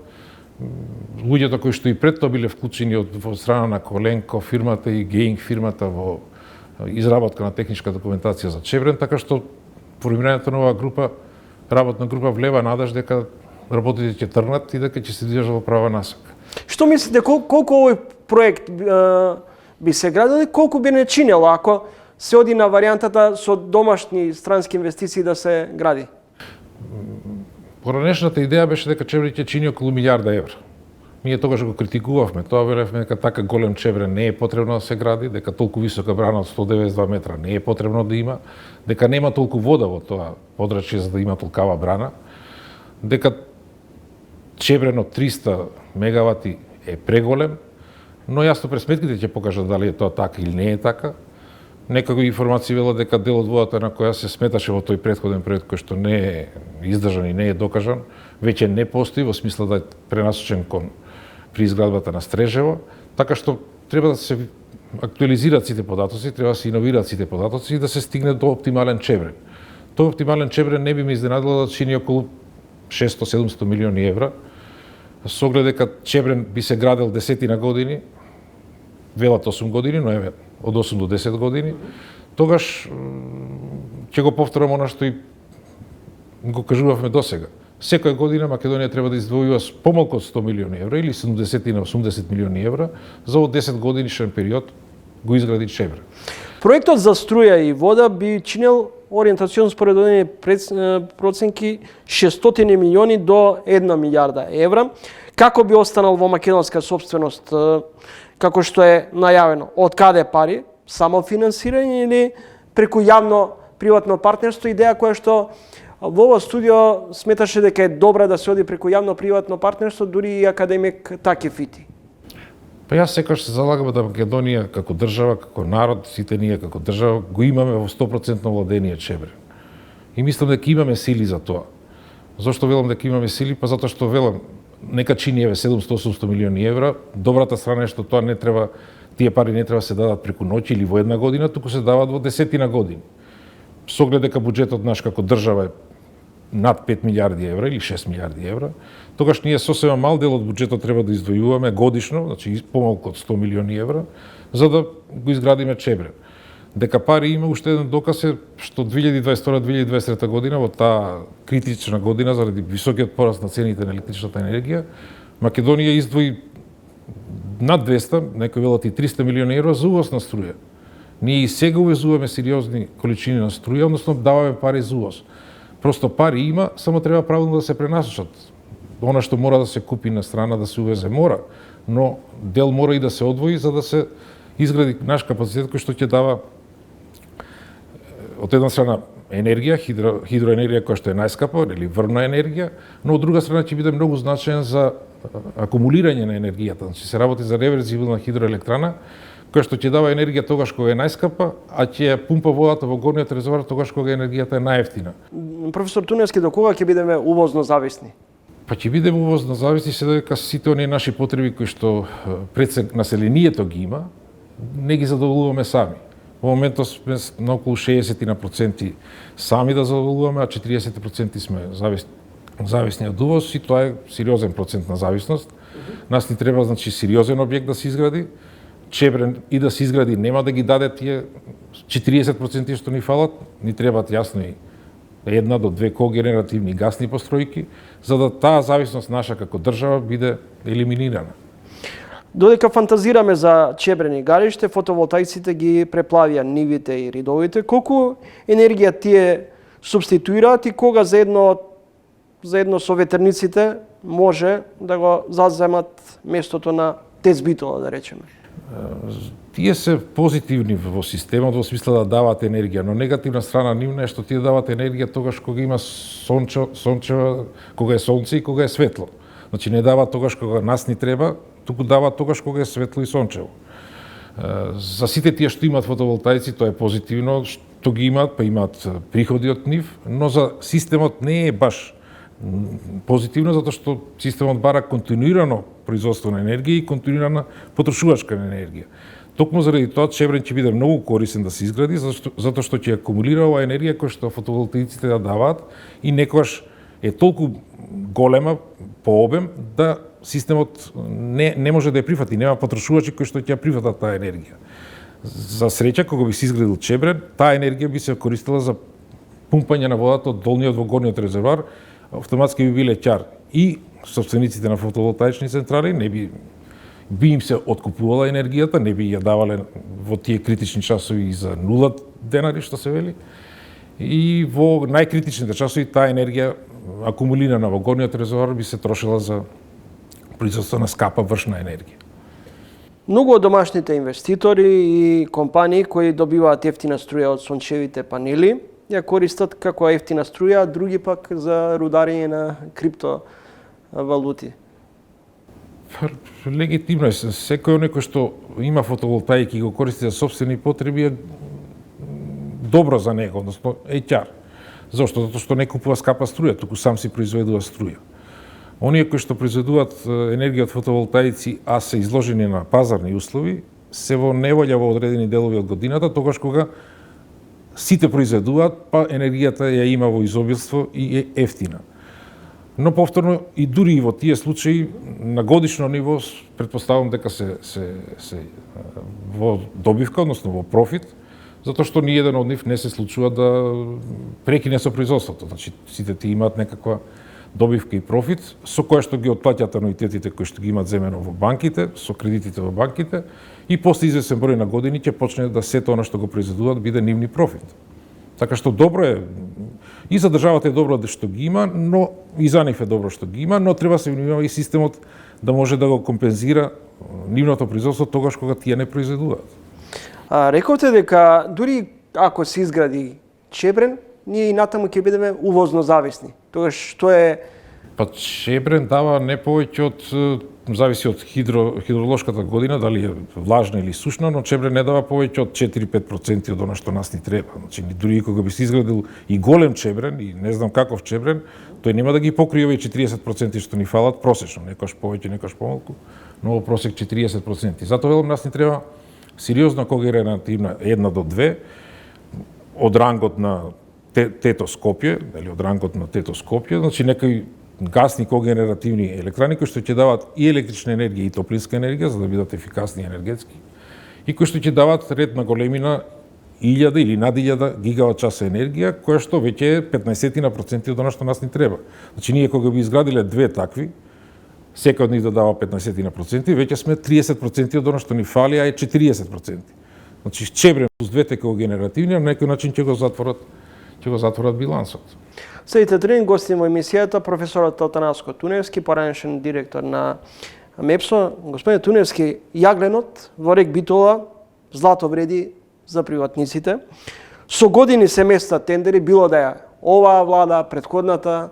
луѓето кои што и пред тоа биле вклучени во страна на Коленко фирмата и Геинг фирмата во изработка на техничка документација за Чебрен, така што формирањето на оваа група, работна група, влева надеж дека работите ќе тргнат и дека ќе се движат во права насока. Што мислите, колку овој проект би се градил и колку би не чинело ако се оди на варијантата со домашни странски инвестиции да се гради? Поранешната идеја беше дека Чебрен ќе чини околу милијарда евра. Ние тогаш го критикувавме, тоа велевме дека така голем Чебрен не е потребно да се гради, дека толку висока брана од 192 метра не е потребно да има, дека нема толку вода во тоа подрачје за да има толкава брана, дека Чебрен од 300 мегавати е преголем, но јасно пресметките ќе покажат дали е тоа така или не е така. Некако информации велат дека дел од водата на која се сметаше во тој претходен проект кој што не е издржан и не е докажан, веќе не постои во смисла да е пренасочен кон при изградбата на Стрежево, така што треба да се актуализираат сите податоци, треба да се иновираат сите податоци и да се стигне до оптимален Чебрен. Тој оптимален Чебрен не би ме изненадило да чини околу 600-700 милиони евра, со оглед дека Чебрен би се градел десетина години, велат 8 години, но еве од 8 до 10 години, тогаш ќе го повторам она што и го кажувавме досега. Секоја година Македонија треба да издвојува помалку од 100 милиони евра или 70 на 80 милиони евра за овој 10 годишен период го изгради Чебре. Проектот за струја и вода би чинел ориентацион според одредени проценки 600 милиони до 1 милијарда евра. Како би останал во македонска собственост, како што е најавено? Од каде пари? Само финансирање или преку јавно-приватно партнерство? Идеја која што во ова студио сметаше дека е добра да се оди преку јавно-приватно партнерство, дури и академик Таки Фити. Па јас секогаш се залагам да Македонија како држава, како народ, сите ние како држава го имаме во 100% владение Чебре. И мислам дека имаме сили за тоа. Зошто велам дека имаме сили? Па затоа што велам нека чини 700-800 милиони евра. Добрата страна е што тоа не треба, тие пари не треба се дадат преку ноќ или во една година, туку се дават во десетина години. Со оглед дека буџетот наш како држава е над 5 милијарди евра или 6 милијарди евра, тогаш ние сосема мал дел од буџетот треба да издвојуваме годишно, значи помалку од 100 милиони евра, за да го изградиме Чебре. Дека пари има, уште еден доказ е што 2022-2023 година, во таа критична година заради високиот пораст на цените на електричната енергија, Македонија издвои над 200, некои велат и 300 милиони евра за увоз на струја. Ние и сега увезуваме сериозни количини на струја, односно даваме пари за увоз. Просто пари има, само треба правилно да се пренасочат. Она што мора да се купи на страна да се увезе мора, но дел мора и да се одвои за да се изгради наш капацитет кој што ќе дава од една страна енергија, хидроенергија која што е најскапа или врвна енергија, но од друга страна ќе биде многу значаен за акумулирање на енергијата. Значи се работи за реверзивна хидроелектрана која што ќе дава енергија тогаш кога е најскапа, а ќе ја пумпа водата во горниот резервоар тогаш кога енергијата е најевтина. Професор Туневски, до кога ќе бидеме увозно зависни? Па ќе бидеме увозно зависни се дека сите оние наши потреби кои што пред населението ги има, не ги задоволуваме сами. Во моментот сме на околу 60% сами да задоволуваме, а 40% сме зависни од увоз и тоа е сериозен процент на зависност. Нас ни треба значи сериозен објект да се изгради. Чебре и да се изгради нема да ги даде тие 40% што ни фалат, ни требаат јасно и 1 до 2 когенеративни гасни постројки, за да таа зависност наша како држава биде елиминирана. Додека фантазираме за чебрени гариште, фотоволтаиците ги преплавија нивите и ридовите. Колку енергија тие субституираат и кога заедно со ветерниците може да го заземат местото на ТЕЦ Битола, да речеме? Тие се позитивни во системот, во смисла да даваат енергија, но негативна страна нивна е што тие даваат енергија тогаш кога има сончева, кога е сонце и кога е светло. Значи не даваат тогаш кога нас ни треба, туку даваат тогаш кога е светло и сончево. За сите тие што имаат фотоволтаици, тоа е позитивно, што ги имаат, па имаат приходи од нив, но за системот не е баш позитивно, затоа што системот бара континуирано производство на енергија и континуирана потрошувачка на енергија. Токму заради тоа Чебре ќе биде многу корисен да се изгради, затоа што ќе акумулира оваа енергија која што фотоволтаиците да даваат и некогаш е толку голема по обем да системот не може да ја прифати, нема потрошувачи кои што ќе ја прифатат таа енергија. За среќа, кога би се изградил Чебре, таа енергија би се користела за пумпање на водата од долниот во горниот резервоар, автоматски би биле ќар. И собствениците на фотоволтаични централи не би им се откупувала енергијата, не би ја давале во тие критични часови за 0 денари, што се вели. И во најкритичните часови таа енергија акумулирана во горниот резервоар би се трошила за производство на скапа вршна енергија. Многу од домашните инвеститори и компании кои добиваат ефтина струја од сончевите панели ја користат како ефтина струја, а други пак за рударење на криптовалути. Легитимно е. Секој некој што има фотоволтаики и го користи за собствени потреби е добро за него, односно е ќар. Зошто? Затоа што не купува скапа струја, туку сам си произведува струја. Оние кои што произведуваат енергија од фотоволтаици, а се изложени на пазарни услови, се во неволја во одредени делови од годината, тогаш кога сите произведуваат, па енергијата ја има во изобилство и е ефтина. Но повторно и дури и во тие случаи на годишно ниво претпоставам дека се во добивка, односно во профит, затоа што ни еден од нив не се случува да прекине со производството. Значи сите тие имаат некаква добивка и профит, со кое што ги отплаќаат ануитетите кои што ги имаат земено во банките, со кредитите во банките, и после извесен број на години ќе почне да сето она што го произведуваат биде нивни профит. Така што добро е, и за државата е добро што ги има, но и за нив е добро што ги има, но треба се внимава и системот да може да го компензира нивното производство тогаш кога тие не произведуваат. Рековте дека дури ако се изгради Чебрен, ние и натаму ќе бидеме увозно зависни. Тогаш што е... Па Чебрен дава не повеќе од, зависи од хидролошката година, дали е влажна или сушна, но Чебрен не дава повеќе од 4-5% од она што нас ни треба. Значи, дури кога би се изградил и голем Чебрен, и не знам каков Чебрен, тој нема да ги покрие овие 40% што ни фалат просечно, некош повеќе, некош помалку, но во просек 40%. Затоа велам, нас ни треба сериозна когерентивна 1 до 2 од рангот на Тето Скопје, или од рангот на Тето Скопје, значи некои гасни когенеративни електрани кои што ќе дават и електрична енергија и топлинска енергија за да бидат ефикасни енергетски и кои што ќе дават ред на големина 1000 или над 1000 гигават часа енергија, која што веќе е 15% од она што нас ни треба. Значи ние кога би изградиле две такви, секој од нив да дава 15%, веќе сме 30% од она што ни фали, а е 40%. Значи Чебрен плюс двете когенеративни на некој начин ќе го затворат билансот. Следите трин гости во емисијата професорот Атанаско Туневски, поранешен директор на МЕПСО. Господин Туневски, јагленот во рек Битола злато вреди за приватниците. Со години се местат тендери, било да е оваа влада, претходната.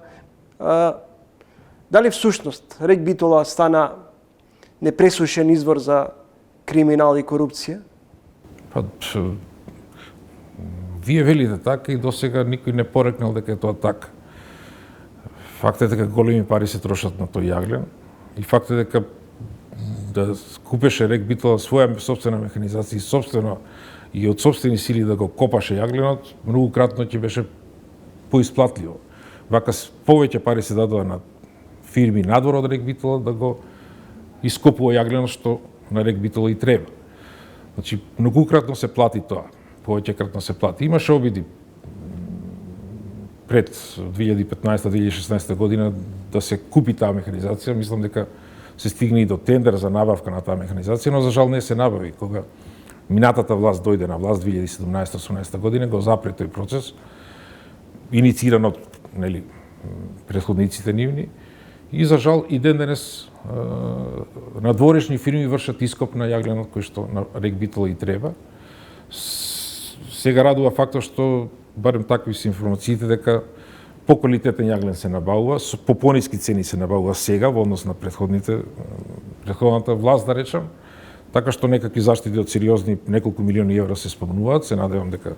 Дали всушност рек Битола стана непресушен извор за криминал и корупција? Па, вие велите така и досега никој не порекнал дека е тоа така. Факт е дека големи пари се трошат на тој јаглен и факт е дека да купеше рек Битола своја собствена механизација и собствено и од собствени сили да го копаше јагленот, многукратно ќе беше поисплатливо. Вака повеќе пари се дадоа на фирми надвор од рек Битола да го ископува јагленот што на рек Битола и треба. Значи, многукратно се плати тоа. Повеќекратно се плати. Имаше обиди пред 2015-2016 година да се купи таа механизација. Мислам дека се стигне и до тендер за набавка на таа механизација, но за жал не се набави. Кога минатата власт дојде на власт 2017-2018 година, го запре тој процес, иницииран од претходниците нивни, и за жал и ден денес надворешни фирми вршат ископ на јагленот кој што на рек Битола и треба. Сега радува фактот што, барем такви се информациите, дека поквалитетен јаглен се набавува, по пониски цени се набавува сега во однос на претходната власт, да речам, така што некакви заштити од сериозни неколку милиони евра се спомнуваат, се надевам дека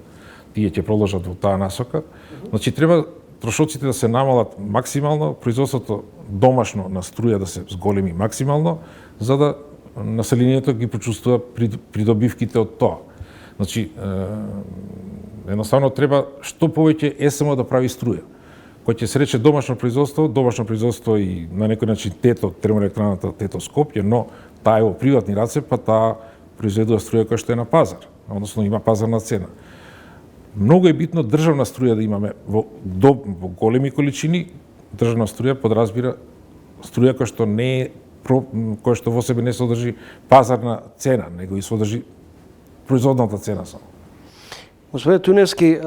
тие ќе продолжат во таа насока. Значи треба трошоците да се намалат максимално, производството домашно на струја да се зголеми максимално, за да населението ги почувствува придобивките од тоа. Значи, едноставно треба што повеќе ЕСМ да прави струја. Кој ќе се рече домашно производство и на некој начин термоелектраната Тето Скопје, но таа е во приватни раце, па таа произведува струја која што е на пазар, односно има пазарна цена. Многу е битно државна струја да имаме во големи количини. Државна струја подразбира струја која што не е која што во себе не содржи пазарна цена, него и содржи производната цена само. Господин Туневски,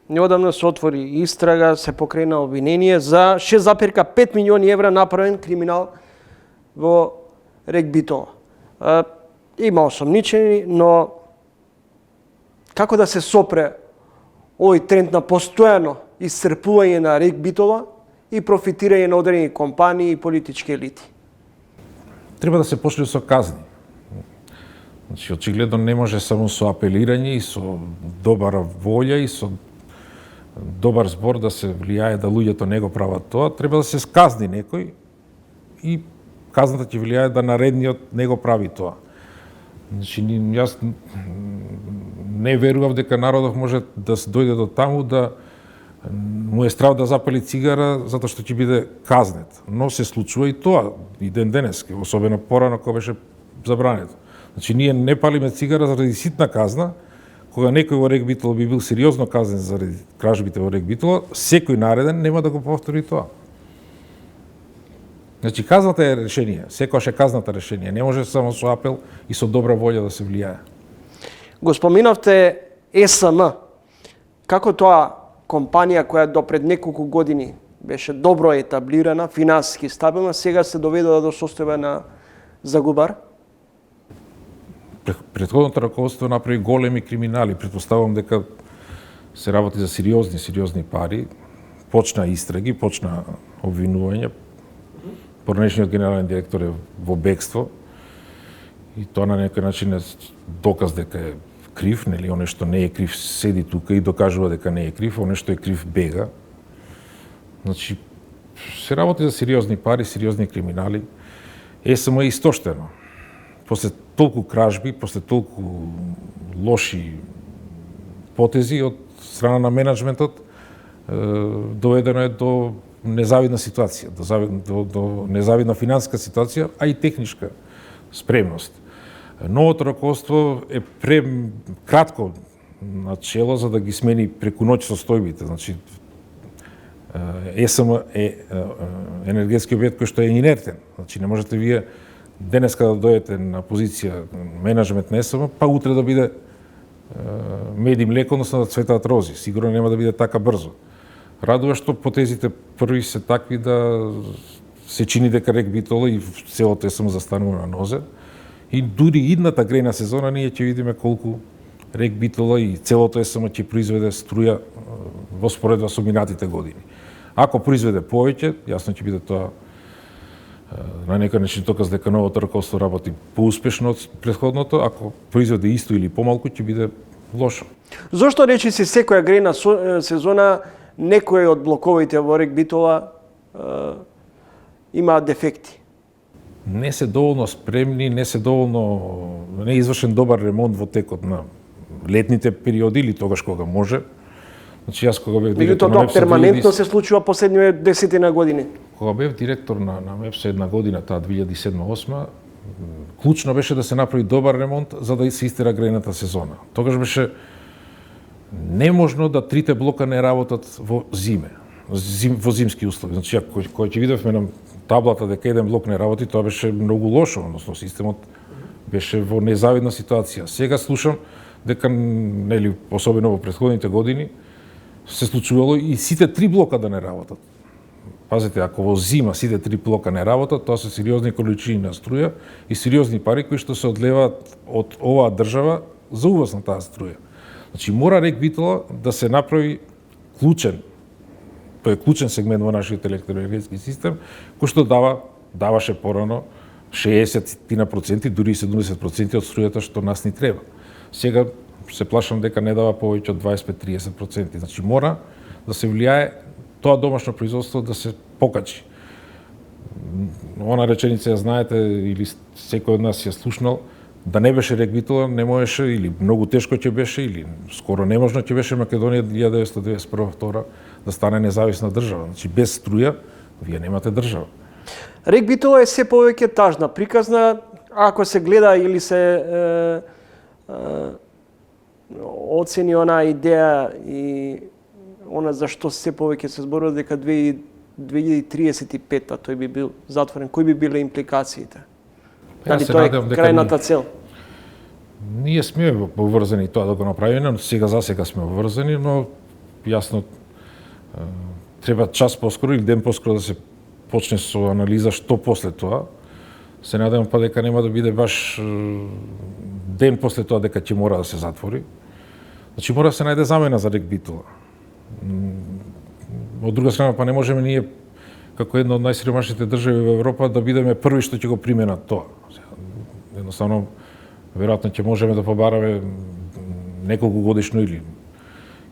неодамна се отвори истрага, се покрена обвинение за 6,5 милиони евра направен криминал во рек Битола. Има осомничени, но како да се сопре овој тренд на постојано исцрпување на рек Битола и профитирање на одредени компании и политички елити? Треба да се почне со казни. Значи, очигледно не може само со апелирање и со добра волја и со добар збор да се влијае да луѓето не го прават тоа. Треба да се казни некој и казната ќе влијае да наредниот не го прави тоа. Значи, јас не верував дека народов може да се дојде до таму да му е страв да запали цигара затоа што ќе биде казнет. Но се случува и тоа и ден денес, особено порано кога беше забрането. Значи, ние не палиме цигара заради ситна казна, кога некој во Рек Битола би бил сериозно казнен заради кражбите во Рек Битола, секој нареден нема да го повтори тоа. Значи, казната е решение, секојаш е казната решение, не може само со апел и со добра волја да се влијае. Го споминавте ЕСМ. Како тоа компанија која до пред неколку години беше добро етаблирана, финансиски стабилна, сега се доведува до состојба на загубар? Претходното раководство направи големи криминали, претпоставувам дека се работи за сериозни пари, почна истраги, почна обвинување, поранешниот генерален директор е во бегство и тоа на некој начин е доказ дека е крив, нели, оне што не е крив седи тука и докажува дека не е крив, оне што е крив бега. Значи, се работи за сериозни пари, сериозни криминали. ЕСМ е истоштено. После толку кражби, после толку лоши потези од страна на менеджментот, доведено е до незавидна ситуација, до незавидна финансиска ситуација, а и техничка спремност. Новото раководство е кратко на чело за да ги смени преку ноќ состојбите. Значи, ЕСМ е енергетски објект кој што е инертен. Значи, не можете вие денеска да дојдете на позиција менеджмент на ЕСМ, па утре да биде мед и млеко, односно да цветаат рози. Сигурно нема да биде така брзо. Радува што потезите први се такви да се чини дека Рек Битола и целото ЕСМ застанува на нозе. И дури идната грејна сезона ние ќе видиме колку Рек Битола и целото ЕСМ ќе произведе струја во споредба со минатите години. Ако произведе повеќе, јасно ќе биде тоа на некој начин доказ дека новото раководство работи поуспешно од претходното, ако произведе исто или помалку ќе биде лошо. Зошто речиси секоја грејна сезона некој од блоковите во Рек Битола има дефекти? Не се доволно спремни, не е извршен добар ремонт во текот на летните периоди или тогаш кога може. Значи, јас кога бев директор на МЕПС перманентно се случува последниве 10 години. Кога бев директор на МЕПС една година, таа 2007-2008, клучно беше да се направи добар ремонт за да се истера грејната сезона. Тогаш беше неможно да трите блока не работат во зиме, во зимски услови. Значи, кој ќе видевме на таблата дека еден блок не работи, тоа беше многу лошо, односно системот беше во незавидна ситуација. Сега слушам дека, нели, особено во претходните години, се случувало и сите 3 блока да не работат. Пазете, ако во зима сите 3 блока не работат, тоа се сериозни количини на струја и сериозни пари кои што се одлеваат од оваа држава за увоз на таа струја. Значи, мора Рек Битола да се направи клучен, тој е клучен сегмент во нашиот електроенергетски систем, кој што даваше порано 60%, дури и 70% од струјата што нас ни треба. Сега се плашам дека не дава повеќе од 25-30%. Значи, мора да се влијае тоа домашно производство да се покачи. Она реченица ја знаете, или секој од нас ја слушнал, да не беше Рек Битола, не можеше, или многу тешко ќе беше, или скоро неможно ќе беше Македонија 1991-2 да стане независна држава. Значи, без струја, вие немате држава. Рек Битола е се повеќе тажна, приказна, ако се гледа или се оцени она идеја и она зашто се повеќе се зборува дека 2035-та тој би бил затворен, кои би биле импликациите? Дали тоа е крајната цел? Ние сме поврзани тоа да го направиме, но сега сме поврзани, но јасно треба час поскоро или ден поскоро да се почне со анализа што после тоа. Се надевам па дека нема да биде баш ден после тоа дека ќе мора да се затвори. Значи, мора да се најде замена за Рек Битола. Од друга страна, па не можеме ние, како една од најсиромашните држави во Европа, да бидеме први што ќе го применат тоа. Едноставно, веројатно ќе можеме да побараме неколку годишно или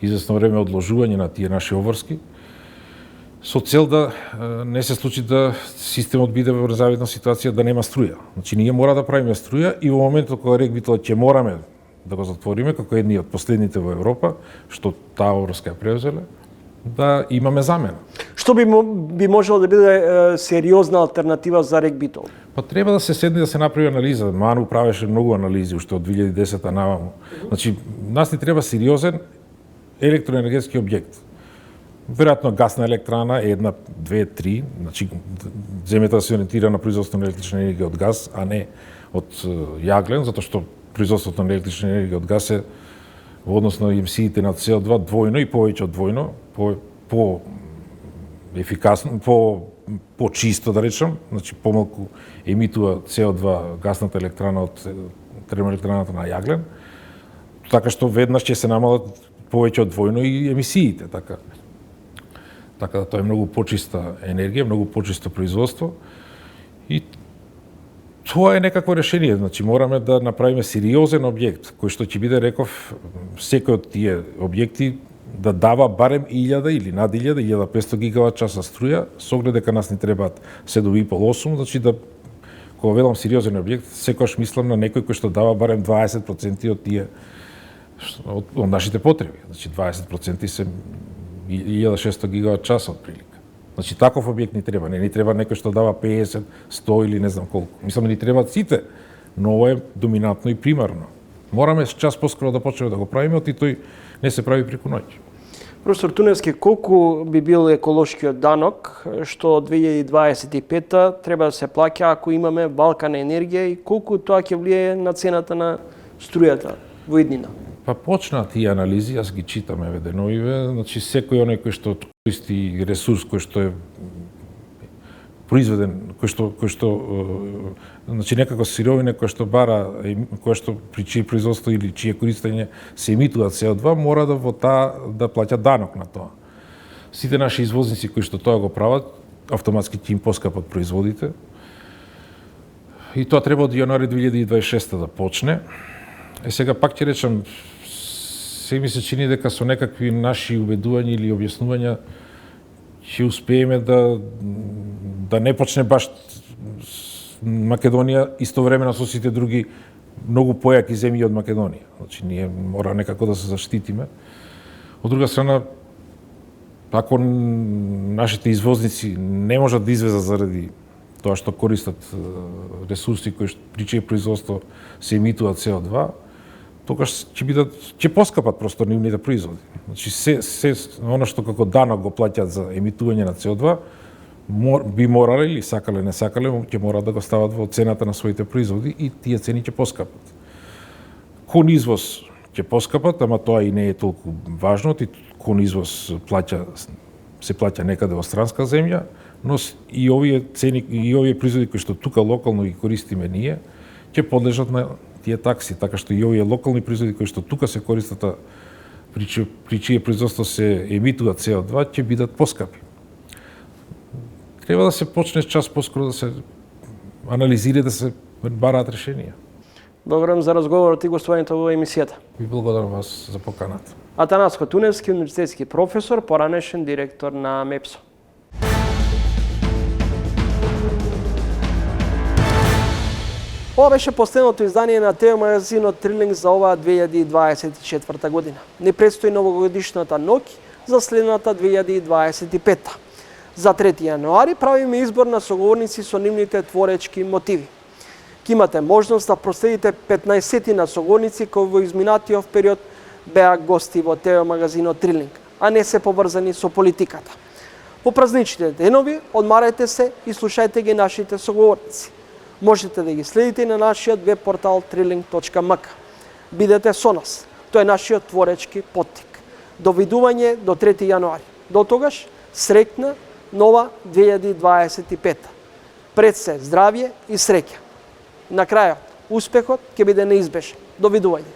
известно време одложување на тие наши обврски, со цел да не се случи да системот биде во незавидна ситуација да нема струја. Значи, ние мора да правиме струја и во моментот кога Рек Битола ќе мораме да го затвориме, како едни од последните во Европа, што таа обврска ја преузеле, да имаме замена. Што би можело да биде сериозна алтернатива за регбито? Па треба да се седне да се направи анализа. Ману правеше многу анализи уште од 2010 наваму. Значи, нас ни треба сериозен електроенергетски објект. Веројатно гасна електрана, 1, 2, 3, значи земјата да се ориентира на производство на електрична енергија од газ, а не од јаглен, затоа што производството на електрична енергија од газ е во однос на емисиите на CO2 двојно и повеќе од двојно, по ефикасно, по чисто да речам, значи помалку емитува CO2 гасната електрана од термоелектраната на јаглен, така што веднаш ќе се намалат повеќе од двојно и емисиите, така да тоа е многу почиста енергија, многу почисто производство и тоа е некакво решение, значи мораме да направиме сериозен објект кој што ќе биде, реков, секој од тие објекти да дава барем 1000 или над 1000, 1500 гигават часа струја, со оглед дека нас ни требаат 7,5-8, значи да, кога велам сериозен објект, секогаш мислам на некој кој што дава барем 20% од тие од нашите потреби. Значи 20% се 1600 гигават часа од прилика. Значи таков објект ни треба, не ни треба некој што дава 50, 100 или не знам колку. Мислам ни требаат сите, но ова е доминантно и примарно. Мораме час поскоро да почнеме да го правиме, и тој не се прави преку ноќ. Професор Туневски, колку би бил еколошкиот данок што 2025 треба да се плаќа ако имаме валка на енергија и колку тоа ќе влијае на цената на струјата во иднина? Па почнаа тие анализи, јас ги читам еве деновиве, значи секој оној кој што користи ресурс кој што е произведен, кој што значи некако сировина која што бара, која што при чие производство или чие користење се емитува CO2, мора да во таа да плаќа данок на тоа. Сите наши извозници кои што тоа го прават, автоматски ќе им поскапат производите. И тоа треба од јануари 2026 да почне. Сега пак ќе речам, се ми се чини дека со некакви наши убедувања или објаснувања ќе успееме да не почне баш Македонија истовремено со сите други многу појаки земји од Македонија. Значи ние мора некако да се заштитиме. Од друга страна, ако нашите извозници не можат да извезат заради тоа што користат ресурси кои при чие производство се емитуваат CO2, тогаш ќе поскапат просто нивните производи. Значи се она што како данок го плаќаат за емитување на CO2, би морале или сакале не сакале, ќе мора да го стават во цената на своите производи и тие цени ќе поскапат. Кон извоз ќе поскапат, ама тоа и не е толку важно, кон извоз се плаќа некаде во странска земја, но и овие цени и овие производи кои што тука локално ги користиме ние, ќе подлежат на тие такси, така што и овие локални производи кои што тука се користат, при чие производство се емитува CO2, ќе бидат поскапи. Треба да се почне час поскоро да се анализира, да се бараат решенија. Благодарам за разговорот и гостувањето во емисијата. Ви благодарам вас за поканата. Атанаско Туневски, универзитетски професор, поранешен директор на МЕПСО. Ова беше последното издание на ТВ магазинот Трилинг за оваа 2024 година. Не предстои новогодишната ноќ за следната 2025. За 3 јануари правиме избор на соговорници со нивните творечки мотиви. Ке имате можност да проследите 15 на соговорници кои во изминатиот период беа гости во ТВ магазинот Трилинг, а не се поврзани со политиката. Во празничните денови одмарете се и слушајте ги нашите соговорници. Можете да ги следите на нашиот веб портал triling.mk. Бидете со нас. Тоа е нашиот творечки поттик. Довидување до 3 јануари. До тогаш, среќна нова 2025. Пред се здравје и среќа. На крајот, успехот ќе биде неизбежен. Довидување.